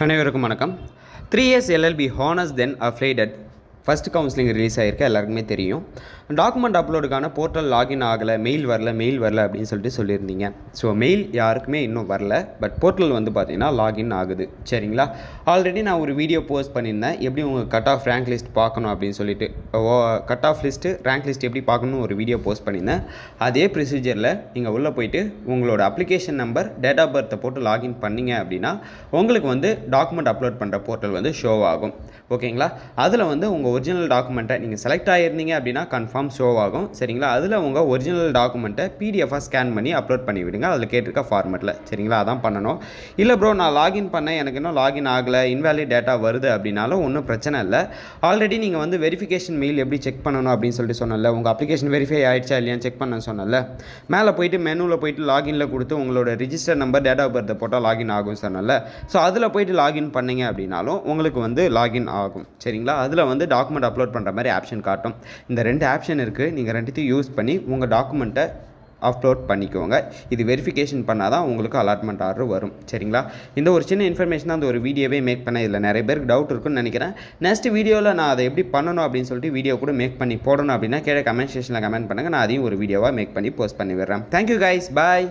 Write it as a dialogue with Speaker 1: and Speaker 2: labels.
Speaker 1: அனைவருக்கும் வணக்கம். 3 years LLB honours தென் அப்ளைடட் first counselling release ஆகிருக்கு, எல்லாருக்குமே தெரியும். டாக்குமெண்ட் அப்லோடுக்கான போர்ட்டல் லாகின் ஆகலை, மெயில் வரல அப்படின்னு சொல்லியிருந்தீங்க. ஸோ மெயில் யாருக்குமே இன்னும் வரல, பட் போர்ட்டல் வந்து பார்த்தீங்கன்னா லாகின் ஆகுது. சரிங்களா? ஆல்ரெடி நான் ஒரு வீடியோ போஸ்ட் பண்ணியிருந்தேன், எப்படி உங்கள் கட் ஆஃப் ரேங்க் லிஸ்ட் பார்க்கணும் அப்படின்னு சொல்லிட்டு. Cut off list rank list எப்படி பார்க்கணும் ஒரு வீடியோ போஸ்ட் பண்ணியிருந்தேன். அதே ப்ரொசீஜரில் நீங்கள் உள்ளே போயிட்டு உங்களோட அப்ளிகேஷன் நம்பர், டேட் ஆஃப் பர்த்தை போட்டு லாகின் பண்ணிங்க அப்படின்னா உங்களுக்கு வந்து டாக்குமெண்ட் அப்லோட் பண்ணுற போர்ட்டல் வந்து ஷோ ஆகும். ஓகேங்களா? அதில் வந்து உங்கள் ஒரிஜினல் டாக்குமெண்ட்டை நீங்கள் செலக்ட் ஆகிருந்தீங்க அப்படின்னா கன்ஃபார்ம் ஷோ ஆகும். சரிங்களா? அதில் உங்கள் ஒரிஜினல் டாக்குமெண்ட்டை பிடிஎஃபாக ஸ்கேன் பண்ணி அப்லோட் பண்ணி விடுங்க, அதில் கேட்டிருக்க ஃபார்மெட்டில். சரிங்களா? அதான் பண்ணணும். இல்லை ப்ரோ, நான் லாகின் பண்ணேன், எனக்கு இன்னும் லாகின் ஆகலை, இன்வேலிட் டேட்டா வருது அப்படின்னாலும் ஒன்றும் பிரச்சனை இல்லை. ஆல்ரெடி நீங்கள் வந்து வெரிஃபிகேஷன் மெயில் எப்படி செக் பண்ணணும் அப்படின்னு சொல்லிட்டு சொன்னல, உங்கள் அப்ளிகேஷன் வெரிஃபை ஆகிடுச்சா இல்லையான்னு செக் பண்ண சொன்னல, மேலே போயிட்டு மெனுவில் போயிட்டு லாகினில் கொடுத்து உங்களோட ரிஜிஸ்டர் நம்பர், டேட் ஆஃப் பர்த்தை போட்டால் லாகின் ஆகும் சொன்னல. ஸோ அதில் போயிட்டு லாகின் பண்ணிங்க அப்படின்னாலும் உங்களுக்கு வந்து லாகின் ஆகும். சரிங்களா? அதில் வந்து டாக்குமெண்ட் அப்லோட் பண்ணுற மாதிரி ஆப்ஷன் காட்டும். இந்த 2 ஆப்ஷன் இருக்குது, நீங்கள் 2த்தையும் யூஸ் பண்ணி உங்கள் டாக்குமெண்ட்டை அப்லோட் பண்ணிக்கோங்க. இது வெரிஃபிகேஷன் பண்ணால் தான் உங்களுக்கு அலாட்மெண்ட் ஆர்டர் வரும். சரிங்களா? இந்த ஒரு சின்ன இன்ஃபர்மேஷன் தான் அந்த ஒரு வீடியோவே மேக் பண்ண. இதில் நிறைய பேருக்கு டவுட் இருக்குன்னு நினைக்கிறேன். நெக்ஸ்ட் வீடியோவில் நான் அதை எப்படி பண்ணணும் அப்படின்னு சொல்லிட்டு வீடியோ கூட மேக் பண்ணி போடணும் அப்படின்னா கீழே கமெண்ட் செக்ஷனில் கமெண்ட் பண்ணுங்கள், நான் அதையும் ஒரு வீடியோவாக மேக் பண்ணி போஸ்ட் பண்ணி விடுறேன். தேங்க்யூ கைஸ், பாய்.